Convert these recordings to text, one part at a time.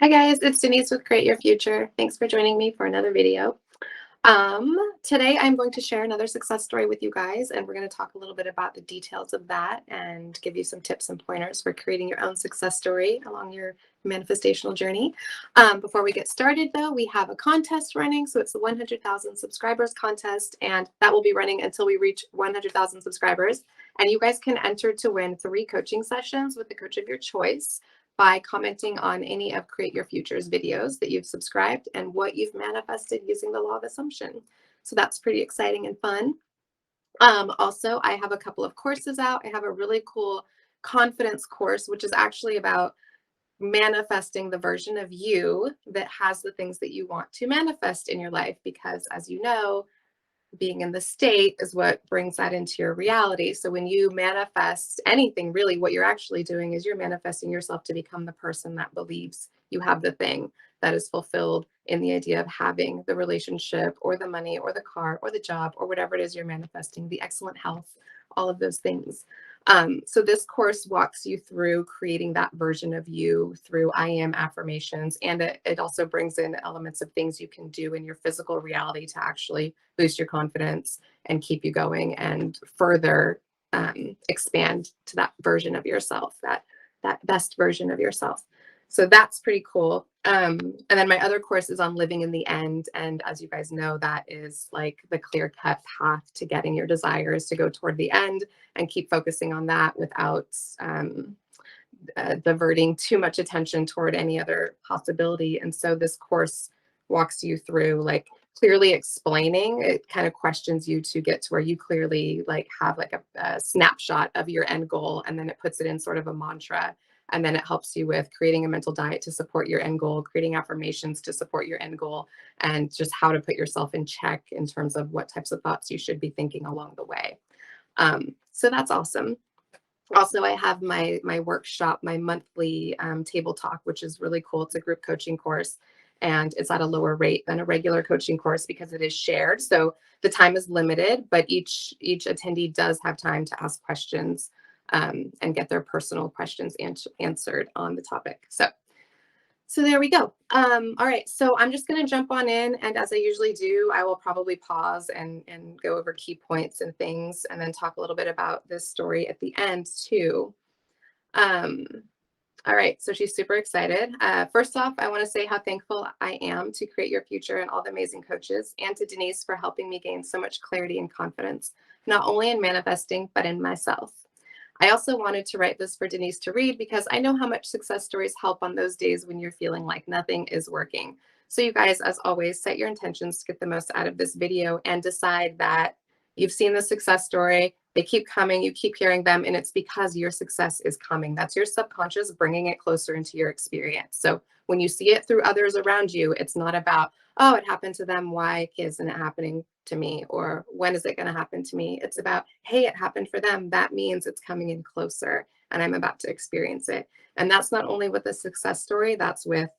Hi guys, it's Denise with Create Your Future. Thanks for joining me for another video. Today I'm going to share another success story with you guys, and we're going to talk a little bit about the details of that and give you some tips and pointers for creating your own success story along your manifestational journey. Before we get started though, we have a contest running. So it's the 100,000 subscribers contest, and that will be running until we reach 100,000 subscribers. And you guys can enter to win 3 coaching sessions with the coach of your choice by commenting on any of Create Your Future's videos that you've subscribed and what you've manifested using the law of assumption. So that's pretty exciting and fun. Also, I have a couple of courses out. I have a really cool confidence course, which is actually about manifesting the version of you that has the things that you want to manifest in your life. Because as you know, being in the state is what brings that into your reality. So when you manifest anything, really what you're actually doing is you're manifesting yourself to become the person that believes you have the thing that is fulfilled in the idea of having the relationship or the money or the car or the job or whatever it is you're manifesting, the excellent health, all of those things. So this course walks you through creating that version of you through I am affirmations. And it also brings in elements of things you can do in your physical reality to actually boost your confidence and keep you going and further expand to that version of yourself, that best version of yourself. So that's pretty cool. And then my other course is on living in the end. And as you guys know, that is like the clear-cut path to getting your desires to go toward the end and keep focusing on that without diverting too much attention toward any other possibility. And so this course walks you through like clearly explaining. It kind of questions you to get to where you clearly like have like a snapshot of your end goal, and then it puts it in sort of a mantra. And then it helps you with creating a mental diet to support your end goal, creating affirmations to support your end goal, and just how to put yourself in check in terms of what types of thoughts you should be thinking along the way. So that's awesome. Also, I have my workshop, my monthly table talk, which is really cool. It's a group coaching course, and it's at a lower rate than a regular coaching course because it is shared. So the time is limited, but each attendee does have time to ask questions and get their personal questions answered on the topic. So there we go. All right, so I'm just going to jump on in, and as I usually do, I will probably pause and go over key points and things, and then talk a little bit about this story at the end too. All right, so she's super excited. First off, I want to say how thankful I am to Create Your Future and all the amazing coaches, and to Denise for helping me gain so much clarity and confidence, not only in manifesting, but in myself. I also wanted to write this for Denise to read because I know how much success stories help on those days when you're feeling like nothing is working. So you guys, as always, set your intentions to get the most out of this video and decide that you've seen the success story. They keep coming, you keep hearing them, and it's because your success is coming. That's your subconscious bringing it closer into your experience. So when you see it through others around you, it's not about, oh, it happened to them, why isn't it happening to me? Or when is it going to happen to me? It's about, hey, it happened for them. That means it's coming in closer and I'm about to experience it. And that's not only with the success story, that's with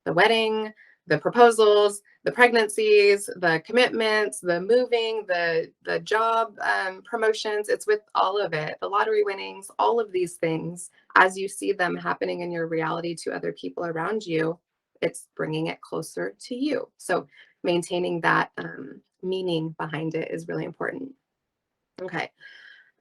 the wedding, the proposals, the pregnancies, the commitments, the moving, the job promotions. It's with all of it, the lottery winnings, all of these things. As you see them happening in your reality to other people around you, it's bringing it closer to you. So maintaining that meaning behind it is really important. Okay.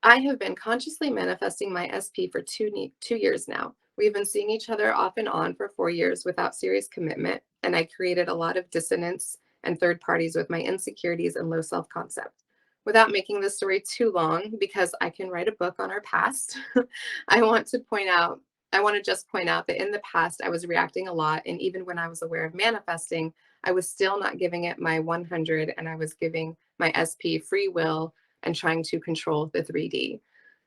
I have been consciously manifesting my SP for 2 years now. We've been seeing each other off and on for 4 years without serious commitment, and I created a lot of dissonance and third parties with my insecurities and low self-concept. Without making this story too long, because I can write a book on our past, I want to just point out that in the past, I was reacting a lot, and even when I was aware of manifesting, I was still not giving it my 100, and I was giving my SP free will and trying to control the 3D.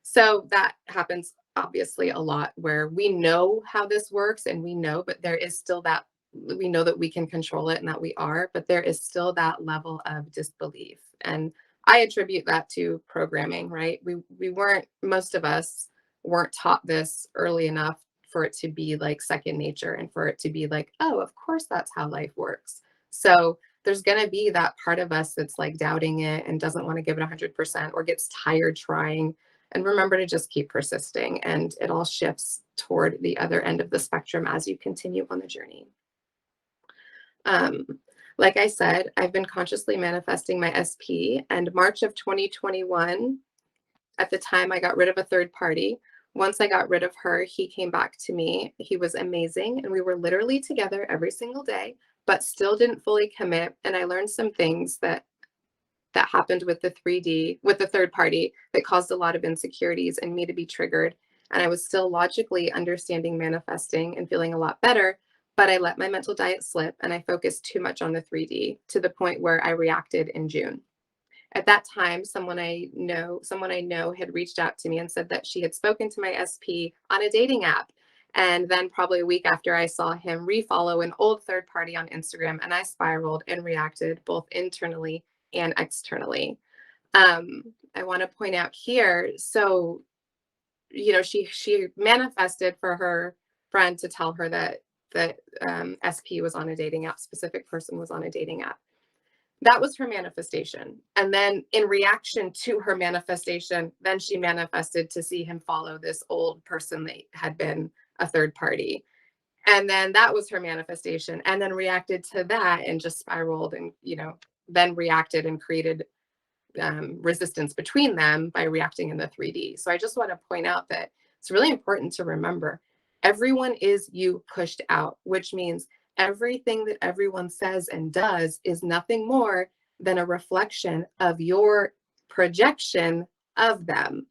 So that happens obviously a lot where we know how this works and we know, but there is still that, we know that we can control it and that we are, but there is still that level of disbelief. And I attribute that to programming, right? We weren't, most of us weren't taught this early enough for it to be like second nature and for it to be like, oh, of course that's how life works. So there's going to be that part of us that's like doubting it and doesn't want to give it 100% or gets tired trying. And remember to just keep persisting, and it all shifts toward the other end of the spectrum as you continue on the journey. Um, like I said, I've been consciously manifesting my SP, and March of 2021, at the time I got rid of a third party. Once I got rid of her, he came back to me. He was amazing, and we were literally together every single day, but still didn't fully commit. And I learned some things that happened with the 3D, with the third party, that caused a lot of insecurities and me to be triggered. And I was still logically understanding manifesting and feeling a lot better, but I let my mental diet slip and I focused too much on the 3D to the point where I reacted in June. At that time, someone I know had reached out to me and said that she had spoken to my SP on a dating app. And then probably a week after, I saw him refollow an old third party on Instagram, and I spiraled and reacted both internally and externally. I want to point out here, so she manifested for her friend to tell her that SP was on a dating app, specific person was on a dating app. That was her manifestation. And then in reaction to her manifestation, then she manifested to see him follow this old person that had been a third party. And then that was her manifestation, and then reacted to that and just spiraled and, then reacted and created resistance between them by reacting in the 3D. So I just want to point out that it's really important to remember everyone is you pushed out, which means everything that everyone says and does is nothing more than a reflection of your projection of them.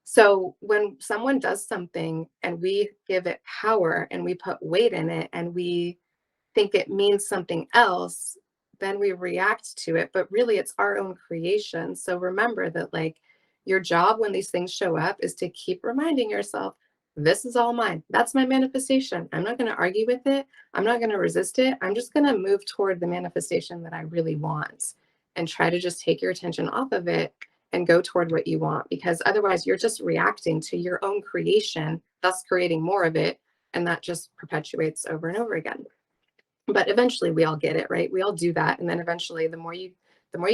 So when someone does something and we give it power and we put weight in it and we think it means something else, then we react to it. But really, it's our own creation. So remember that, like, your job when these things show up is to keep reminding yourself, this is all mine. That's my manifestation. I'm not going to argue with it. I'm not going to resist it. I'm just going to move toward the manifestation that I really want and try to just take your attention off of it and go toward what you want, because otherwise you're just reacting to your own creation, thus creating more of it. And that just perpetuates over and over again. But eventually we all get it, right? We all do that. And then eventually the more you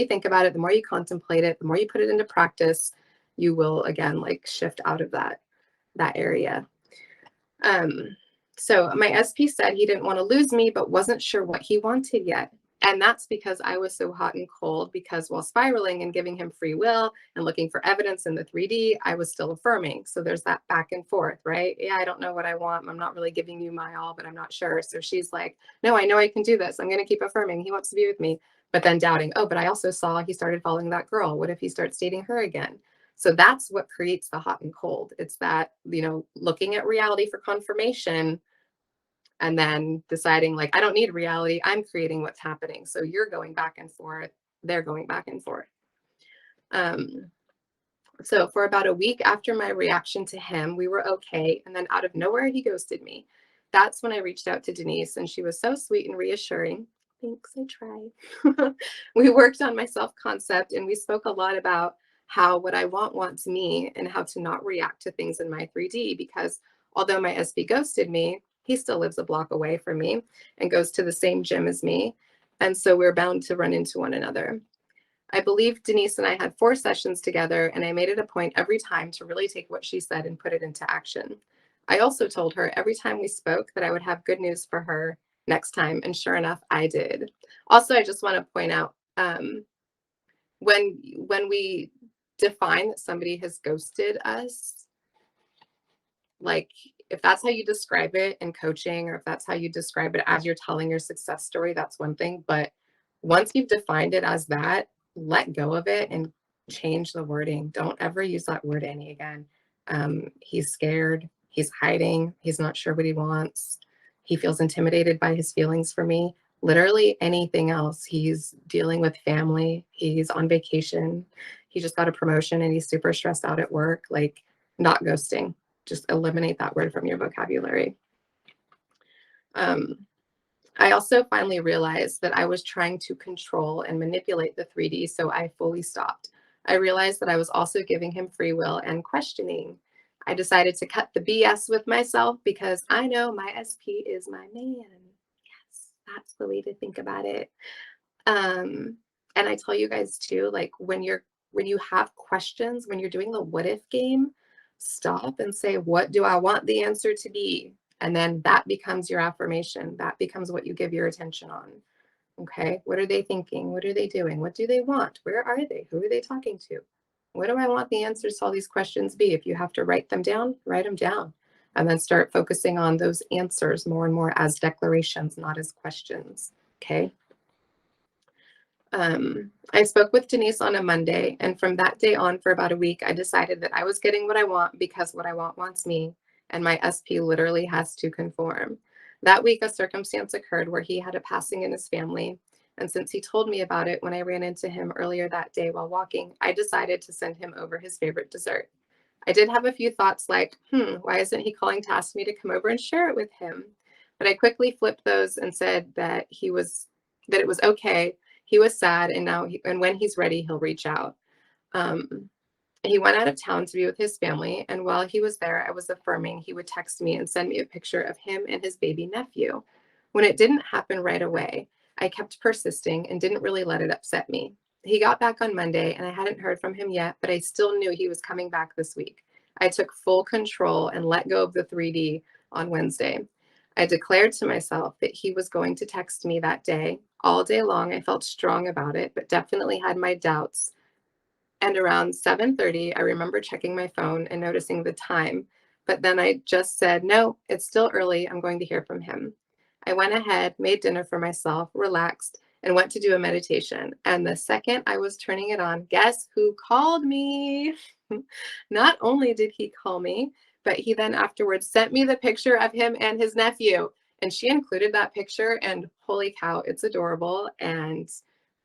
think about it, the more you contemplate it, the more you put it into practice, you will again like shift out of that area. So my SP said he didn't want to lose me, but wasn't sure what he wanted yet. And that's because I was so hot and cold, because while spiraling and giving him free will and looking for evidence in the 3D, I was still affirming. So there's that back and forth, right? Yeah, I don't know what I want. I'm not really giving you my all, but I'm not sure. So she's like, no, I know I can do this. I'm going to keep affirming. He wants to be with me. But then doubting, oh, but I also saw he started following that girl. What if he starts dating her again? So that's what creates the hot and cold. It's that, looking at reality for confirmation and then deciding like, I don't need reality. I'm creating what's happening. So you're going back and forth. They're going back and forth. So for about a week after my reaction to him, we were okay. And then out of nowhere, he ghosted me. That's when I reached out to Denise, and she was so sweet and reassuring. Thanks, I tried. We worked on my self-concept, and we spoke a lot about how what I want wants me and how to not react to things in my 3D, because although my SB ghosted me, he still lives a block away from me and goes to the same gym as me. And so we're bound to run into one another. I believe Denise and I had 4 sessions together, and I made it a point every time to really take what she said and put it into action. I also told her every time we spoke that I would have good news for her next time, and sure enough, I did. Also, I just want to point out, when we define that somebody has ghosted us, like if that's how you describe it in coaching, or if that's how you describe it as you're telling your success story, that's one thing. But once you've defined it as that, let go of it and change the wording. Don't ever use that word any again. He's scared. He's hiding. He's not sure what he wants. He feels intimidated by his feelings for me. Literally anything else. He's dealing with family. He's on vacation. He just got a promotion and he's super stressed out at work. Like, not ghosting. Just eliminate that word from your vocabulary. I also finally realized that I was trying to control and manipulate the 3D, so I fully stopped. I realized that I was also giving him free will and questioning. I decided to cut the BS with myself because I know my SP is my man. Yes, that's the way to think about it. And I tell you guys too, like when you're when you have questions, when you're doing the what if game, stop and say, what do I want the answer to be? And then that becomes your affirmation. That becomes what you give your attention on. Okay. What are they thinking? What are they doing? What do they want? Where are they? Who are they talking to? What do I want the answers to all these questions be? If you have to write them down, write them down. And then start focusing on those answers more and more as declarations, not as questions. Okay. I spoke with Denise on a Monday, and from that day on for about a week, I decided that I was getting what I want because what I want wants me, and my SP literally has to conform. That week, a circumstance occurred where he had a passing in his family, and since he told me about it when I ran into him earlier that day while walking, I decided to send him over his favorite dessert. I did have a few thoughts like, why isn't he calling to ask me to come over and share it with him? But I quickly flipped those and said that it was okay. He was sad, and when he's ready, he'll reach out. He went out of town to be with his family, and while he was there, I was affirming he would text me and send me a picture of him and his baby nephew. When it didn't happen right away, I kept persisting and didn't really let it upset me. He got back on Monday, and I hadn't heard from him yet, but I still knew he was coming back this week. I took full control and let go of the 3D on Wednesday. I declared to myself that he was going to text me that day. All day long, I felt strong about it, but definitely had my doubts. And around 7:30, I remember checking my phone and noticing the time, but then I just said, no, it's still early. I'm going to hear from him. I went ahead, made dinner for myself, relaxed, and went to do a meditation. And the second I was turning it on, guess who called me? Not only did he call me, but he then afterwards sent me the picture of him and his nephew. And she included that picture, and holy cow, it's adorable. And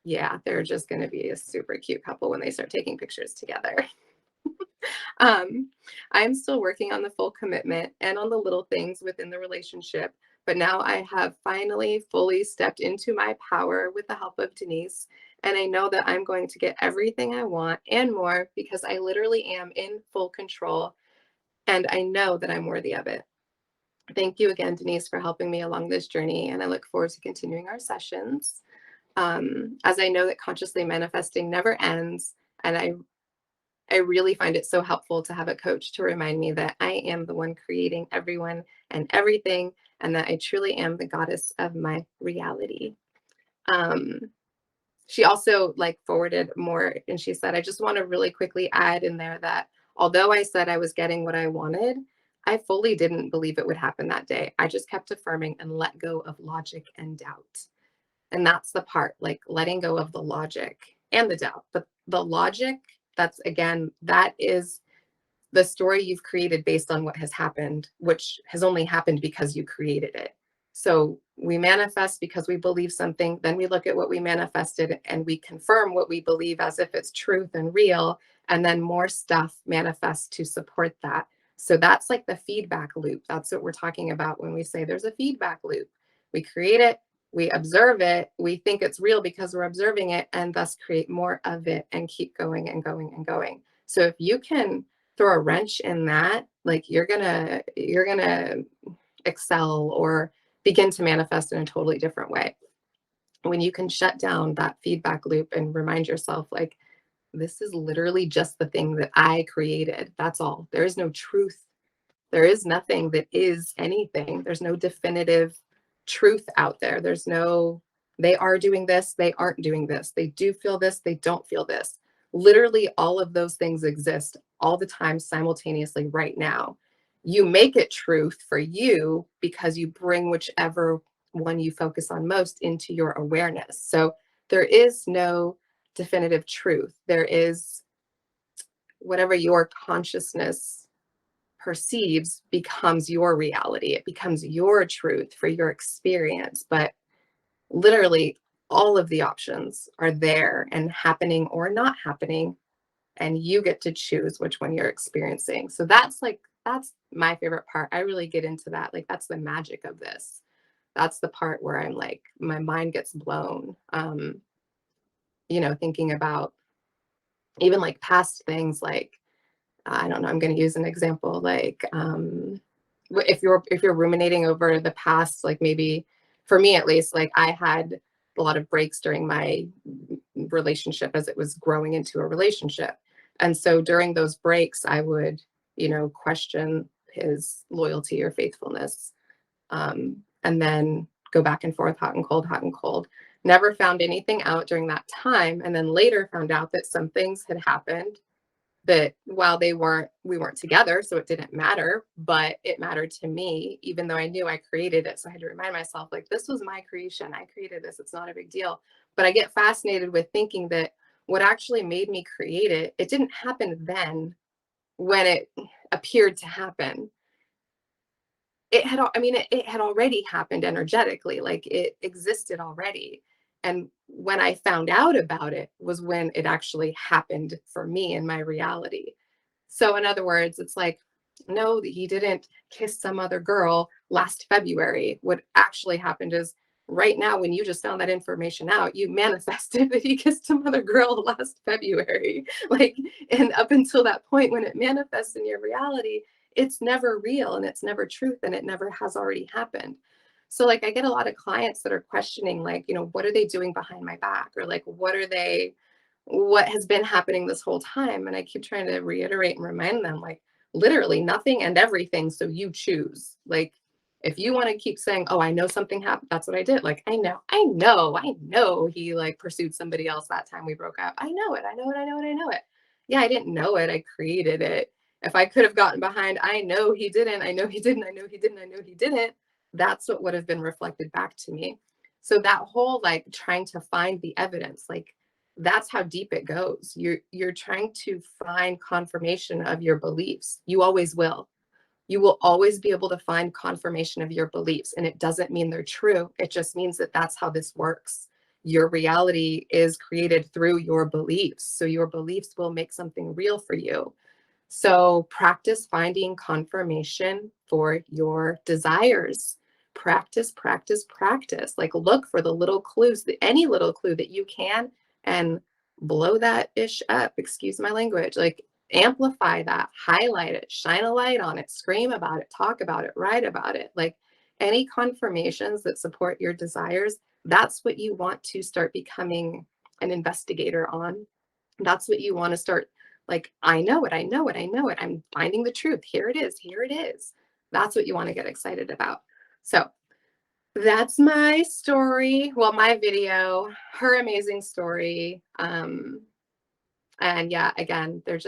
yeah, they're just going to be a super cute couple when they start taking pictures together. I'm still working on the full commitment and on the little things within the relationship, but now I have finally fully stepped into my power with the help of Denise. And I know that I'm going to get everything I want and more because I literally am in full control, and I know that I'm worthy of it. Thank you again, Denise, for helping me along this journey, and I look forward to continuing our sessions. As I know that consciously manifesting never ends, and I really find it so helpful to have a coach to remind me that I am the one creating everyone and everything, and that I truly am the goddess of my reality. She also forwarded more, and she said, I just want to really quickly add in there that although I said I was getting what I wanted, I fully didn't believe it would happen that day. I just kept affirming and let go of logic and doubt. And that's the part, letting go of the logic and the doubt. But the logic, that is the story you've created based on what has happened, which has only happened because you created it. So we manifest because we believe something, then we look at what we manifested and we confirm what we believe as if it's truth and real, and then more stuff manifests to support that. So that's like the feedback loop. That's what we're talking about when we say there's a feedback loop. We create it, we observe it, we think it's real because we're observing it, and thus create more of it and keep going and going and going. So if you can throw a wrench in that, you're gonna excel or begin to manifest in a totally different way. When you can shut down that feedback loop and remind yourself, this is literally just the thing that I created. That's all. There is no truth. There is nothing that is anything. There's no definitive truth out there. There's no, they are doing this, they aren't doing this. They do feel this, they don't feel this. Literally all of those things exist all the time simultaneously right now. You make it truth for you because you bring whichever one you focus on most into your awareness. So there is no definitive truth. There is whatever your consciousness perceives becomes your reality. It becomes your truth for your experience. But literally all of the options are there and happening or not happening, and you get to choose which one you're experiencing. So that's my favorite part. I really get into that. That's the magic of this. That's the part where I'm my mind gets blown. Thinking about even past things, I don't know, I'm going to use an example, if you're ruminating over the past, maybe for me at least, I had a lot of breaks during my relationship as it was growing into a relationship. And so during those breaks, I would, question his loyalty or faithfulness. And then go back and forth, hot and cold, hot and cold. Never found anything out during that time. And then later found out that some things had happened that while we weren't together, so it didn't matter, but it mattered to me, even though I knew I created it. So I had to remind myself, like, this was my creation. I created this. It's not a big deal. But I get fascinated with thinking that what actually made me create it, it didn't happen then when it appeared to happen. It had, it had already happened energetically, like it existed already. And when I found out about it was when it actually happened for me in my reality. So in other words, it's like, no, he didn't kiss some other girl last February. What actually happened is right now, when you just found that information out, you manifested that he kissed some other girl last February. Like, and up until that point, when it manifests in your reality, it's never real and it's never truth and it never has already happened. So like I get a lot of clients that are questioning, like, what are they doing behind my back? Or like, what has been happening this whole time? And I keep trying to reiterate and remind them, like, literally nothing and everything. So you choose. Like, if you want to keep saying, oh, I know something happened, that's what I did. Like, I know he like pursued somebody else that time we broke up. I know it. Yeah, I didn't know it. I created it. If I could have gotten behind, I know he didn't, that's what would have been reflected back to me. So that whole like trying to find the evidence, like that's how deep it goes. You're trying to find confirmation of your beliefs. You always will. You will always be able to find confirmation of your beliefs. And it doesn't mean they're true. It just means that that's how this works. Your reality is created through your beliefs. So your beliefs will make something real for you. So practice finding confirmation for your desires. Practice. Like look for the little clues, any little clue that you can, and blow that ish up. Excuse my language. Like amplify that, highlight it, shine a light on it, scream about it, talk about it, write about it. Like any confirmations that support your desires, that's what you want to start becoming an investigator on. That's what you want to start. Like, I know it. I'm finding the truth. Here it is. That's what you want to get excited about. So that's my story. Well, my video, her amazing story. And yeah, again, they're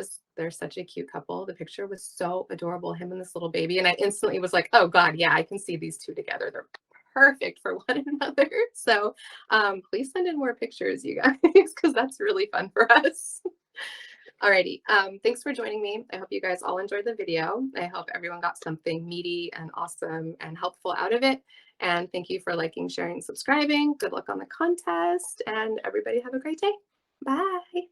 such a cute couple. The picture was so adorable, him and this little baby. And I instantly was like, oh God, yeah, I can see these two together. They're perfect for one another. So please send in more pictures, you guys, because that's really fun for us. Alrighty, thanks for joining me. I hope you guys all enjoyed the video. I hope everyone got something meaty and awesome and helpful out of it. And thank you for liking, sharing, subscribing. Good luck on the contest, and everybody have a great day. Bye.